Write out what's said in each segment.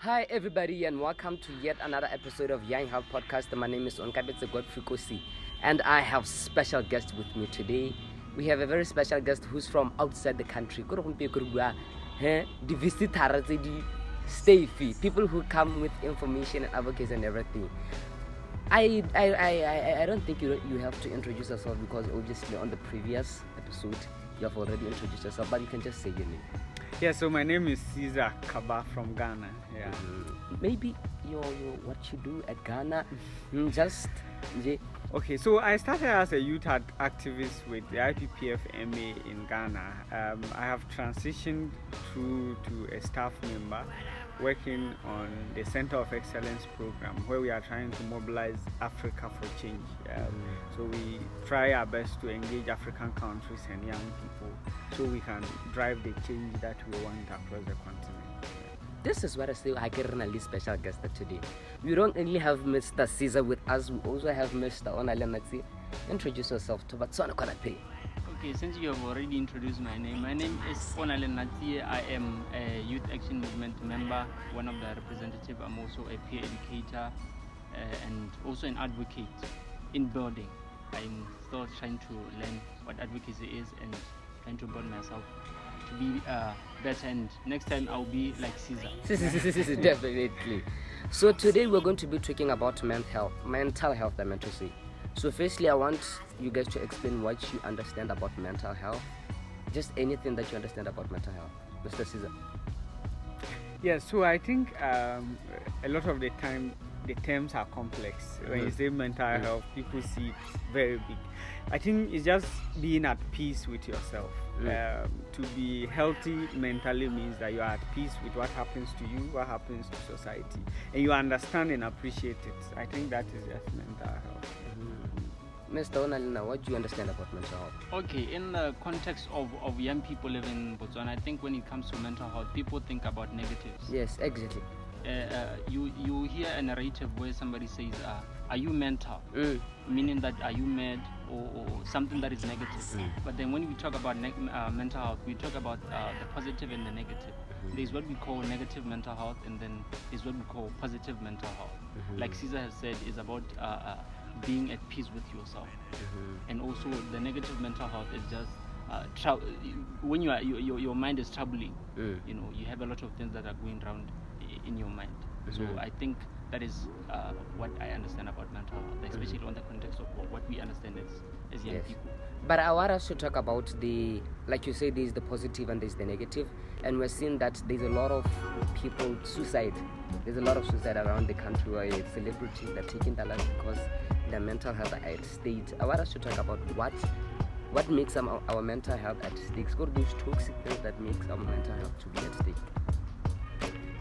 Hi everybody and welcome to yet another episode of Young Health Podcast. My name is Onkabetse Godfrey Kosi and I have special guests with me today. We have a very special guest who's from outside the country. The visitors, the stay fee, people who come with information and advocacy and everything. I don't think you have to introduce yourself because obviously on the previous episode you have already introduced yourself, but you can just say your name. Yeah, so my name is Caesar Kaba from Ghana. Yeah. Maybe your what you do at Ghana, just Okay, so I started as a youth activist with the IPPF MA in Ghana. I have transitioned through to a staff member working on the Center of Excellence program where we are trying to mobilize Africa for change. So we try our best to engage African countries and young people so we can drive the change that we want across the continent. This is what I say. I get a special guest today. We don't only have Mr. Caesar with us, we also have Mr. Onalenatsi. Introduce yourself to Botswana Konape. Okay, since you have already introduced my name is Onalenatsi. I am a Youth Action Movement member, one of the representatives. I'm also a peer educator and also an advocate in building. I'm still trying to learn what advocacy is and trying to build myself to be better, and next time I'll be like Caesar. Definitely. So today we're going to be talking about mental health, I meant to say. So firstly, I want you guys to explain what you understand about mental health. Just anything that you understand about mental health. Mr. Caesar. Yeah, so I think a lot of the time the terms are complex. When you say mental health, people see it very big. I think it's just being at peace with yourself. To be healthy mentally means that you are at peace with what happens to you, what happens to society, and you understand and appreciate it. I think that is just mental health. Mr. Onalina, what do you understand about mental health? Okay, in the context of young people living in Botswana, I think when it comes to mental health, people think about negatives. Yes, exactly. You hear a narrative where somebody says, are you mental? Meaning that are you mad or something that is negative. But then when we talk about mental health, we talk about the positive and the negative. There's what we call negative mental health, and then there's what we call positive mental health. Like Caesar has said, is about being at peace with yourself. And also the negative mental health is just when your mind is troubling. You have a lot of things that are going around in your mind. So I think that is what I understand about mental health, especially on the context of what we understand as young people. But I want us to talk about like you say, there's the positive and there's the negative, and we're seeing that there's a lot of people suicide. There's a lot of suicide around the country where celebrities are taking their lives because their mental health are at stake. I want us to talk about what makes our mental health at stake. What are those toxic things that makes our mental health to be at stake?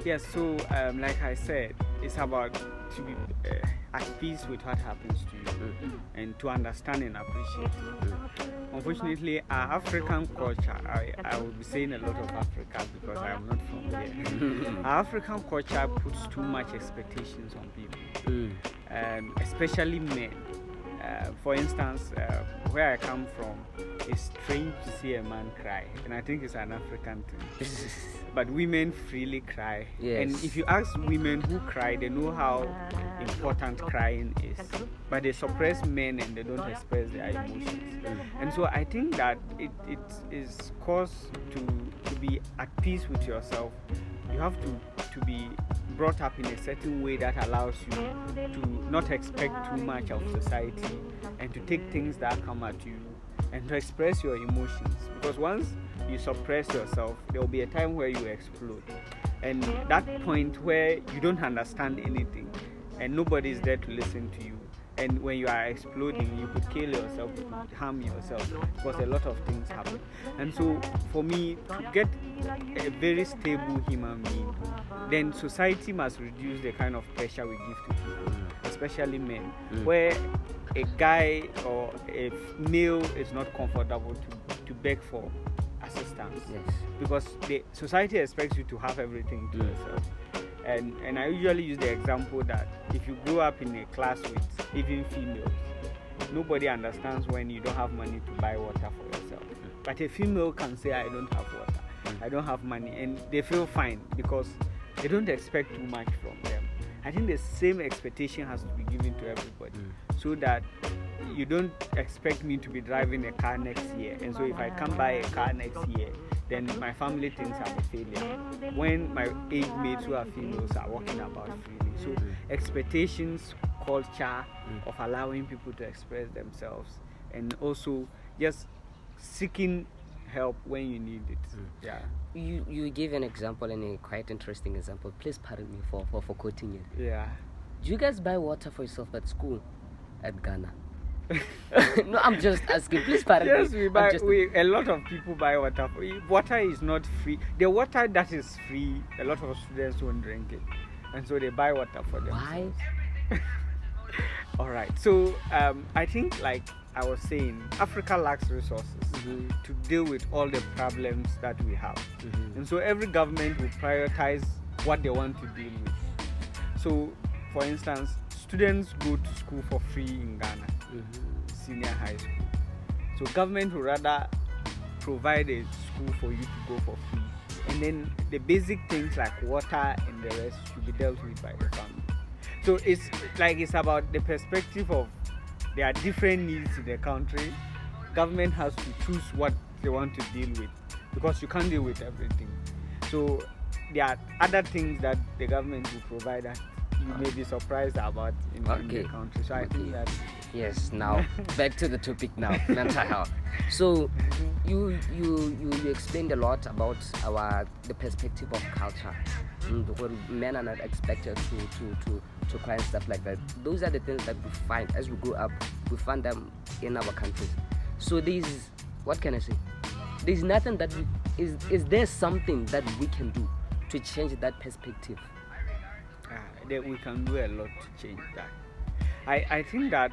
Yes, so like I said, it's about to be at peace with what happens to you and to understand and appreciate it. Unfortunately, our African culture, I will be saying a lot of Africa because I am not from there. Our African culture puts too much expectations on people, especially men. For instance, where I come from, it's strange to see a man cry, and I think it's an African thing. But women freely cry, and if you ask women who cry, they know how important crying is. But they suppress men and they don't express their emotions. And so I think that it is cause to be at peace with yourself. You have to be brought up in a certain way that allows you to not expect too much of society and to take things that come at you and to express your emotions, because once you suppress yourself, there will be a time where you explode, and that point where you don't understand anything and nobody is there to listen to you, and when you are exploding, you could kill yourself, you could harm yourself, because a lot of things happen. And so for me, to get a very stable human being, then society must reduce the kind of pressure we give to people, especially men, where a guy or a male is not comfortable to beg for assistance, because the society expects you to have everything to yourself. And I usually use the example that if you grow up in a class with even females, nobody understands when you don't have money to buy water for yourself. But a female can say, I don't have water, I don't have money, and they feel fine because they don't expect too much from them. I think the same expectation has to be given to everybody, so that you don't expect me to be driving a car next year, and so if I come buy a car next year, then my family thinks I'm a failure, when my age mates who are females are walking about freely. So expectations, culture of allowing people to express themselves, and also just seeking help when you need it. Yeah. You gave an example, and a quite interesting example. Please pardon me for quoting it. Yeah. Do you guys buy water for yourself at school at Ghana? No, I'm just asking. Please pardon me. Yes, we buy. A lot of people buy water. Water is not free. The water that is free, a lot of students won't drink it, and so they buy water for themselves. Why? All right. So I think, like I was saying, Africa lacks resources to deal with all the problems that we have, and so every government will prioritize what they want to deal with. So, for instance, students go to school for free in Ghana, senior high school. So government will rather provide a school for you to go for free, and then the basic things like water and the rest should be dealt with by the family. So it's about the perspective of there are different needs in the country. Government has to choose what they want to deal with, because you can't deal with everything. So there are other things that the government will provide that you may be surprised about in the country. So I think that. Yes. Now back to the topic now, mental health. So you explained a lot about the perspective of culture, where men are not expected to cry and stuff like that. Those are the things that we find as we grow up. We find them in our countries. So what can I say? There's nothing that is there something that we can do to change that perspective? That we can do a lot to change that. I think that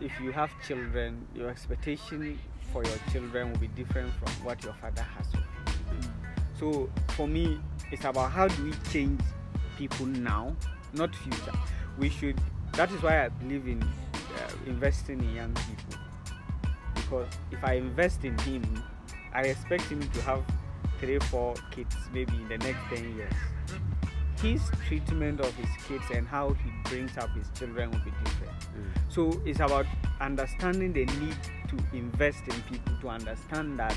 if you have children, your expectation for your children will be different from what your father has of you. So for me, it's about how do we change people now, not future. That is why I believe in investing in young people, because if I invest in him, I expect him to have 3-4 kids maybe in the next 10 years. His treatment of his kids and how he brings up his children will be different. So it's about understanding the need to invest in people, to understand that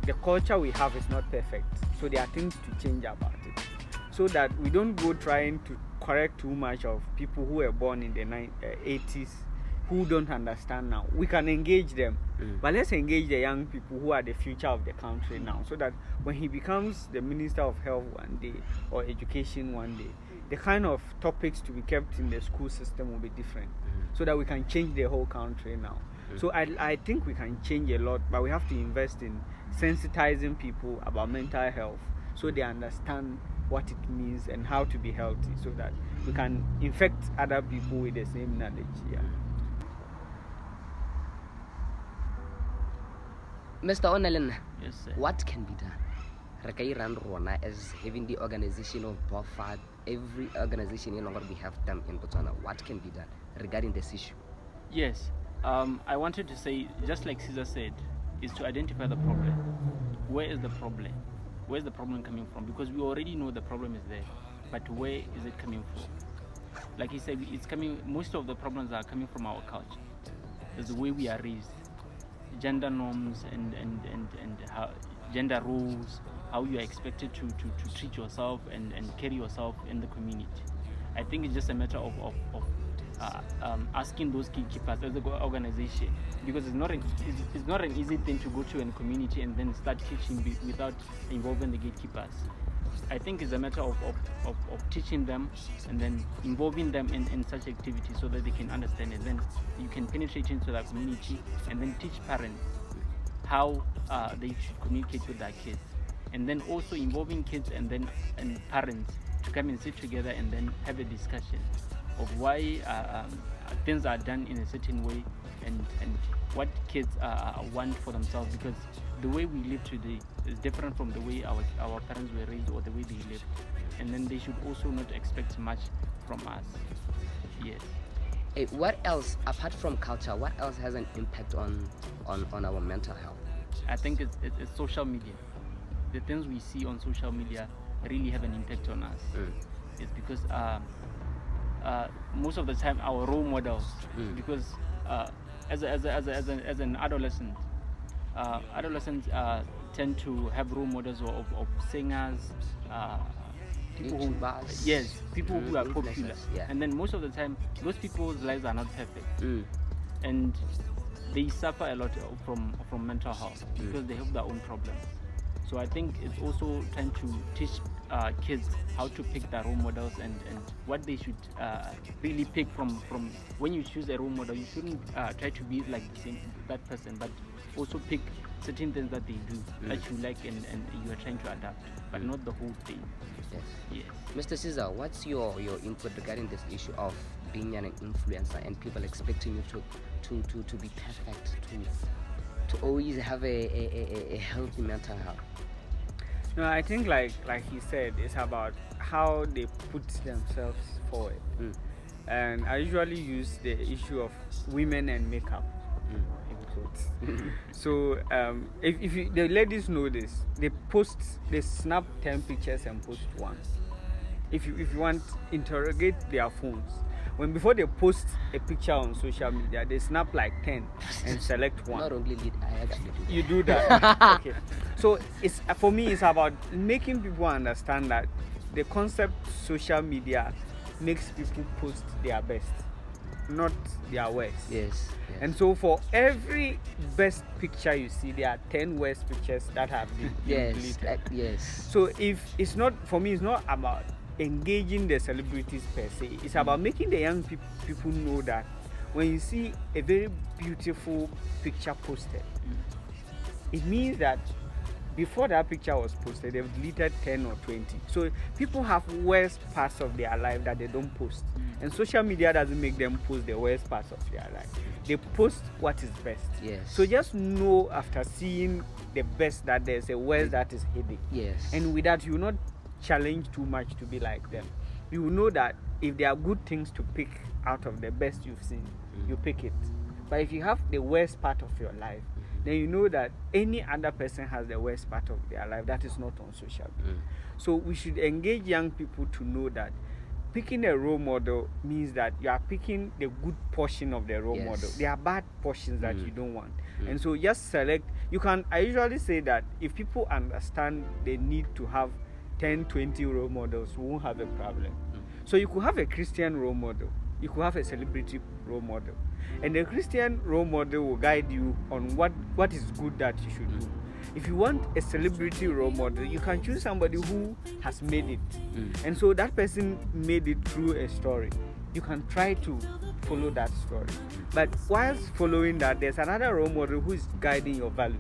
the culture we have is not perfect. So there are things to change about it, so that we don't go trying to correct too much of people who were born in the 80s who don't understand now. We can engage them, but let's engage the young people who are the future of the country now, so that when he becomes the Minister of Health one day or Education one day, the kind of topics to be kept in the school system will be different, so that we can change the whole country now. So I think we can change a lot, but we have to invest in sensitizing people about mental health, so they understand what it means and how to be healthy, so that we can infect other people with the same knowledge. Yeah. Mr. Onelen, Yes, sir. what can be done? Rakairan Rona as having the organization of BOFAD, every organization no longer we have them in Botswana. What can be done regarding this issue? Yes. I wanted to say, just like Caesar said, is to identify the problem. Where is the problem? Where is the problem coming from? Because we already know the problem is there, but where is it coming from? Like he said, it's coming. Most of the problems are coming from our culture. It's the way we are raised, gender norms and how gender roles, how you are expected to treat yourself and carry yourself in the community. I think it's just a matter of asking those gatekeepers as an organization, because it's not an easy thing to go to a community and then start teaching without involving the gatekeepers. I think it's a matter of teaching them and then involving them in such activities so that they can understand it. Then you can penetrate into that community and then teach parents how they should communicate with their kids, and then also involving kids and parents to come and sit together and then have a discussion of why things are done in a certain way and what kids want for themselves, because the way we live today is different from the way our parents were raised or the way they lived, and then they should also not expect much from us. Yes. Hey, what else apart from culture? What else has an impact on our mental health? I think it's social media. The things we see on social media really have an impact on us is because most of the time our role models, because as an adolescent, adolescents tend to have role models of singers, people who, YouTubers. yes, people who are popular, influencers, yeah. and then most of the time those people's lives are not perfect, and they suffer a lot from mental health because they have their own problems. So I think it's also trying to teach kids how to pick their role models and what they should really pick from when you choose a role model. You shouldn't try to be like that person, but also pick certain things that they do that you like and you are trying to adapt, but not the whole thing. Yes. Yes. Mr. Caesar, what's your input regarding this issue of being an influencer and people expecting you to be perfect, to always have a healthy mental health? No, I think like he said, it's about how they put themselves forward. And I usually use the issue of women and makeup. In quotes. So if the ladies know this, they snap 10 pictures and post one. If you want, interrogate their phones. Before they post a picture on social media, they snap like 10 and select one. Not only lead, I actually do that. You do that. Okay. So it's, for me, it's about making people understand that the concept social media makes people post their best, not their worst. Yes. And so for every best picture you see, there are 10 worst pictures that have been deleted. Yes. So if it's not, for me, it's not about engaging the celebrities per se. It's about making the young people know that when you see a very beautiful picture posted, it means that before that picture was posted, they've deleted 10 or 20. So people have worst parts of their life that they don't post. And social media doesn't make them post the worst parts of their life. They post what is best. Yes. So just know after seeing the best that there's a worst that is hidden. Yes. And with that, you will not challenge too much to be like them. You will know that if there are good things to pick out of the best you've seen, you pick it. But if you have the worst part of your life, then you know that any other person has the worst part of their life that is not on social media. So we should engage young people to know that picking a role model means that you are picking the good portion of the role model. There are bad portions that you don't want. And so just select. I usually say that if people understand the need to have 10, 20 role models, we won't have a problem. So you could have a Christian role model. You could have a celebrity role model. And the Christian role model will guide you on what is good that you should do. If you want a celebrity role model, you can choose somebody who has made it. And so that person made it through a story. You can try to follow that story. But whilst following that, there's another role model who is guiding your values.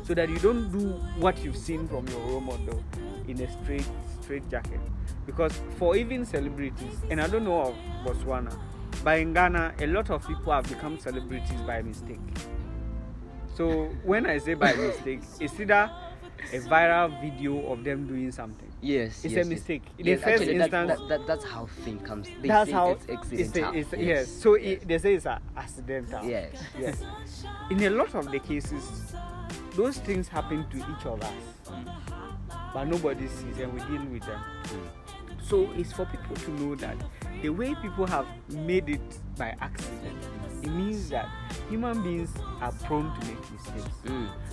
So that you don't do what you've seen from your role model in a straight jacket. Because for even celebrities, and I don't know of Botswana, but in Ghana, a lot of people have become celebrities by mistake. So when I say by mistake, it's either a viral video of them doing something. Yes. It's a mistake. In Yes, the first actually, instance, that's how fame comes. They that's say how it's accidental. yes. So they say it's accidental. Yes. Yes. In a lot of the cases, those things happen to each of us, but nobody sees, and we deal with them. So it's for people to know that the way people have made it by accident, it means that human beings are prone to make mistakes.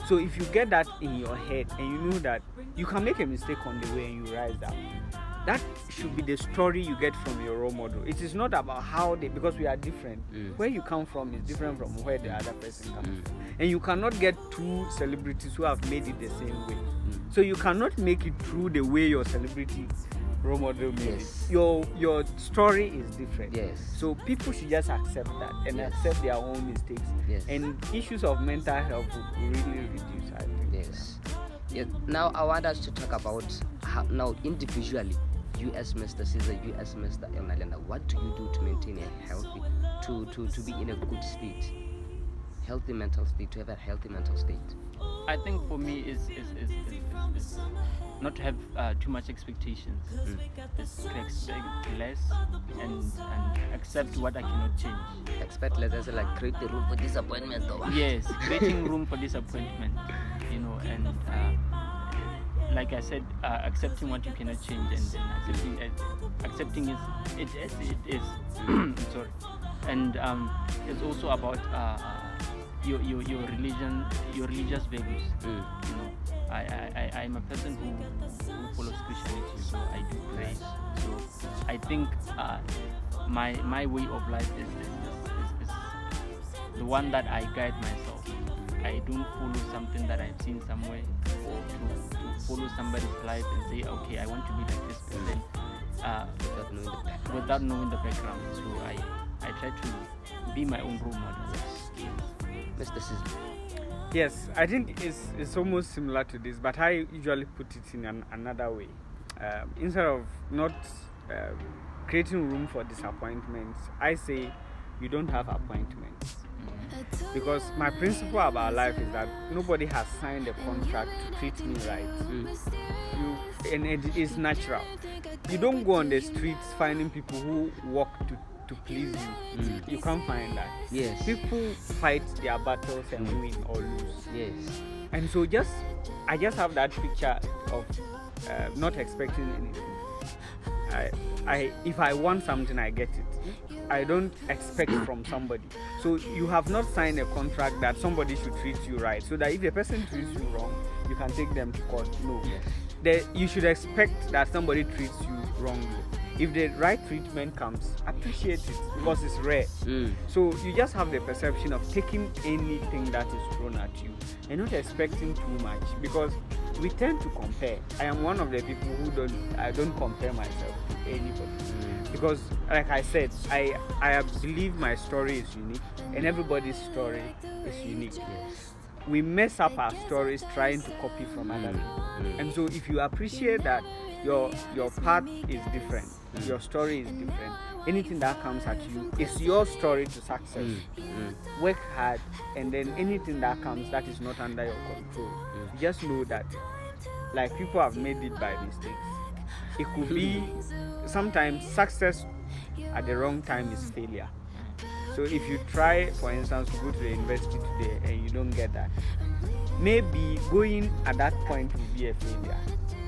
So if you get that in your head and you know that you can make a mistake on the way and you rise up, that should be the story you get from your role model. It is not about how because we are different. Where you come from is different from where the other person comes from. And you cannot get two celebrities who have made it the same way. So you cannot make it through the way your celebrity role model made it. Your story is different. Yes. So people should just accept that and accept their own mistakes. Yes. And issues of mental health will really reduce, I think. Yes. Yeah. Now I want us to talk about how now individually, you as Mr. Caesar, you as Mr. Elnalenda, what do you do to maintain a healthy, to be in a good state, healthy mental state, to have a healthy mental state? I think for me is not to have too much expectations. Is to expect less and accept what I cannot change. Expect less, as like create the room for disappointment, though. Yes, creating room for disappointment, and like I said, accepting what you cannot change, and then accepting it is. Sorry, and it's also about your religion, your religious values. You know, I'm a person who follows Christianity, so I do pray. So I think my way of life is the one that I guide myself. I don't follow something that I've seen somewhere, or to follow somebody's life and say, okay, I want to be like this person, without knowing the background. So I try to be my own role model. Mr. Sizzle. Yes, I think it's almost similar to this, but I usually put it in another way. Instead of not creating room for disappointments, I say you don't have appointments. Because my principle about life is that nobody has signed a contract to treat me right. And it is natural. You don't go on the streets finding people who walk to please you. You can't find that. Yes. People fight their battles and win or lose. Yes. And so I just have that picture of not expecting anything. If I want something, I get it. I don't expect from somebody. So you have not signed a contract that somebody should treat you right, so that if a person treats you wrong, you can take them to court. No. Yes. You should expect that somebody treats you wrongly. If the right treatment comes, appreciate it, because it's rare. So you just have the perception of taking anything that is thrown at you and not expecting too much, because we tend to compare. I am one of the people who don't compare myself to anybody, because like I said, I believe my story is unique and everybody's story is unique. Yes. We mess up our stories trying to copy from other people. And so if you appreciate that your path is different, your story is different, anything that comes at you is your story to success. Work hard, and then anything that comes that is not under your control, just know that, like, people have made it by mistakes. It could be sometimes success at the wrong time is failure. So if you try, for instance, to go to the university today and you don't get that, maybe going at that point will be a failure,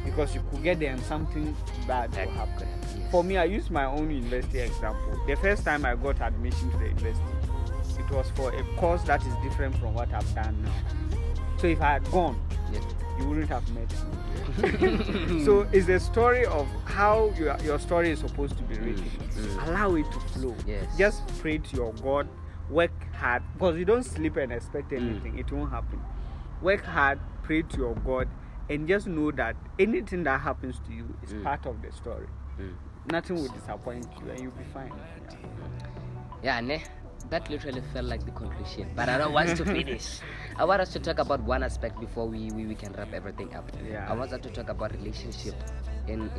because you could get there and something bad will happen. Yes. For me, I use my own university example. The first time I got admission to the university, it was for a course that is different from what I've done now. So if I had gone, Yes. you wouldn't have met me. So it's a story of how your story is supposed to be written. Allow it to flow. Yes. Just pray to your God, work hard, because you don't sleep and expect anything. It won't happen. Work hard, pray to your God, and just know that anything that happens to you is part of the story. Nothing will disappoint you, and you'll be fine. Yeah, that literally felt like the conclusion, but I don't want to finish. I want us to talk about one aspect before we can wrap everything up. Yeah. I want us to talk about relationship in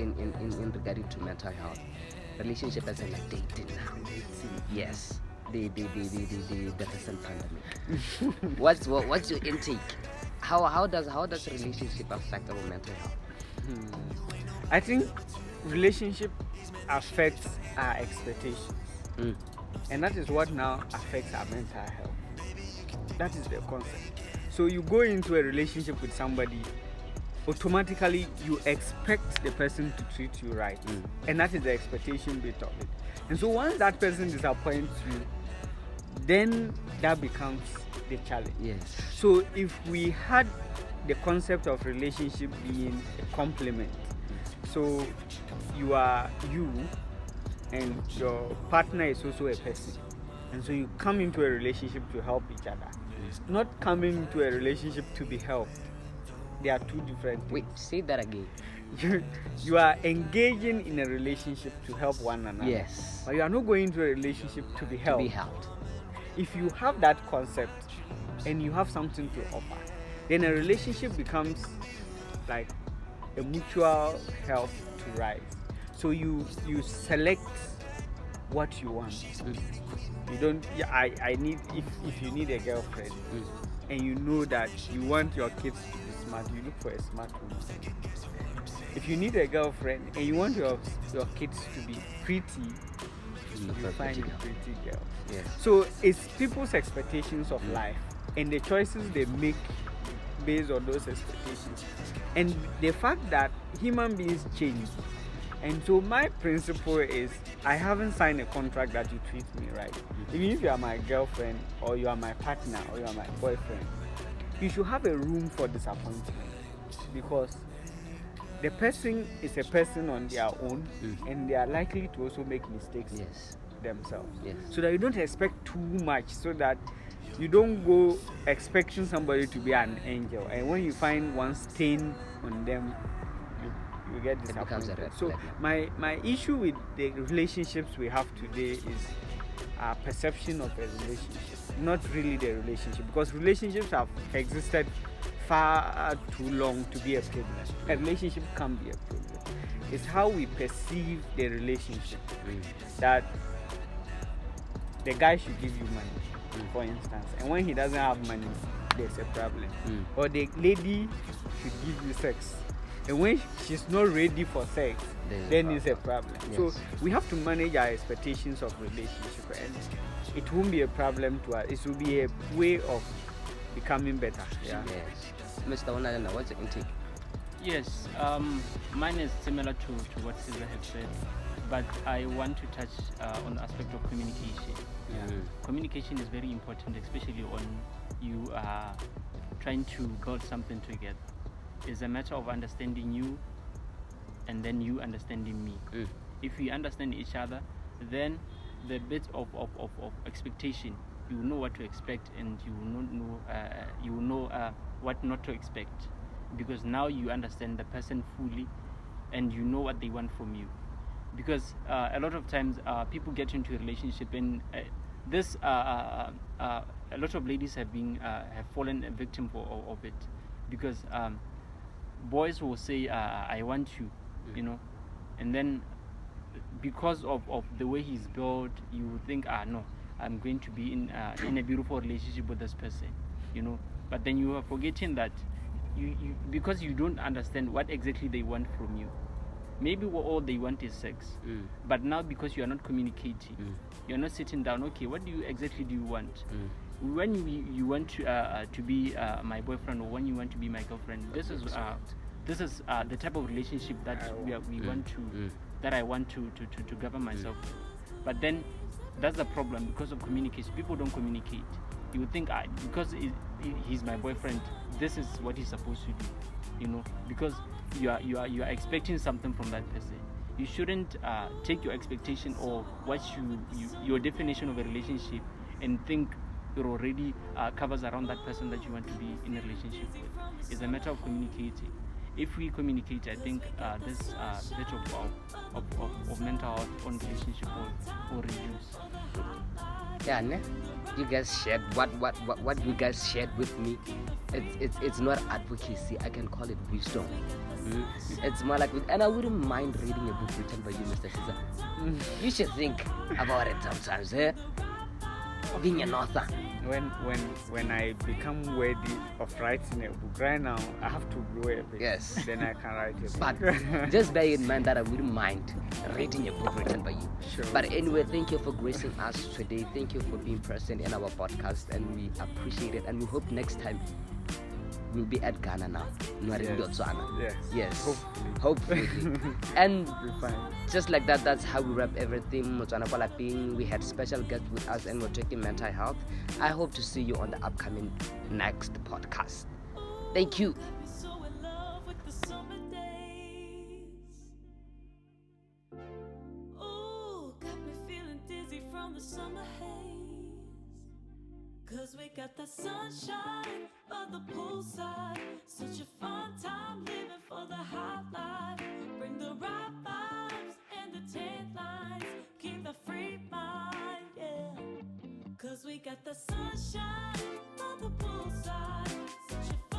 regarding to mental health. Relationship as in like dating now. Yes. The recent pandemic. What's your intake? How does relationship affect our mental health? I think relationship affects our expectations. And that is what now affects our mental health. That is the concept. So you go into a relationship with somebody, automatically you expect the person to treat you right. And that is the expectation bit of it. And so once that person disappoints you, then that becomes the challenge. Yes. So if we had the concept of relationship being a complement, so you are you, and your partner is also a person, and so you come into a relationship to help each other, not coming into a relationship to be helped. They are two different things. Wait, say that again. You are engaging in a relationship to help one another. Yes. But you are not going into a relationship to be helped. To be helped. If you have that concept and you have something to offer, then a relationship becomes like a mutual help to rise. So you select what you want. You don't. I need. If you need a girlfriend, and you know that you want your kids to be smart, you look for a smart woman. If you need a girlfriend and you want your kids to be pretty, you find a pretty girl. Yes. So it's people's expectations of life and the choices they make based on those expectations And the fact that human beings change. And so my principle is I haven't signed a contract that you treat me right. Even if you are my girlfriend or you are my partner or you are my boyfriend, you should have a room for disappointment, because the person is a person on their own and they are likely to also make mistakes themselves. So that you don't expect too much, so that you don't go expecting somebody to be an angel, and when you find one stain on them, you get disappointed. So my issue with the relationships we have today is our perception of a relationship, not really the relationship, because relationships have existed far too long to be a problem. A relationship can't be a problem. It's how we perceive the relationship. That the guy should give you money, for instance, and when he doesn't have money, there's a problem. Or the lady should give you sex, and when she's not ready for sex, then it's a problem. So we have to manage our expectations of relationship, and it won't be a problem to us. It will be a way of becoming better. Mr. Onalena, what's your intake? Yes, mine is similar to what Caesar has said, but I want to touch on the aspect of communication. Communication is very important, especially when you are trying to build something together. It's a matter of understanding you and then you understanding me. If we understand each other, then the bit of expectation, you will know what to expect, and you will know what not to expect, because now you understand the person fully and you know what they want from you. Because a lot of times people get into a relationship, and a lot of ladies have fallen a victim of it, because boys will say I want you, you know, and then because of the way he's built, you think no, I'm going to be in a beautiful relationship with this person, you know. But then you are forgetting that you because you don't understand what exactly they want from you. Maybe all they want is sex, but now because you are not communicating, you are not sitting down. Okay, what exactly do you want? When you want to be my boyfriend, or when you want to be my girlfriend, this is the type of relationship that we want to, that I want to govern myself. But then that's the problem, because of communication. People don't communicate. You would think because he's my boyfriend, this is what he's supposed to do, you know, because you are expecting something from that person. You shouldn't take your expectation or what your definition of a relationship and think it already covers around that person that you want to be in a relationship with. It's a matter of communicating. If we communicate, I think this bit of mental health on relationship will reduce. Yeah, ne? You guys shared what you guys shared with me. It's not advocacy. I can call it wisdom. It's more like, and I wouldn't mind reading a book written by you, Mr. Caesar. You should think about it sometimes, being an author. When I become worthy of writing a book, right now I have to grow a bit. Yes. Then I can write a book. But just bear in mind that I wouldn't mind reading a book written by you. Sure. But anyway, thank you for gracing us today. Thank you for being present in our podcast, and we appreciate it. And we hope next time we'll be at Ghana now, Ghana and Botswana. Yes. Hopefully. And just like that, that's how we wrap everything. We had special guests with us, and we're talking mental health. I hope to see you on the upcoming next podcast. Thank you. Cause we got the sunshine by the poolside. Such a fun time living for the hot life. Bring the right vibes and the tan lines. Keep the free mind, yeah. Cause we got the sunshine by the poolside. Such a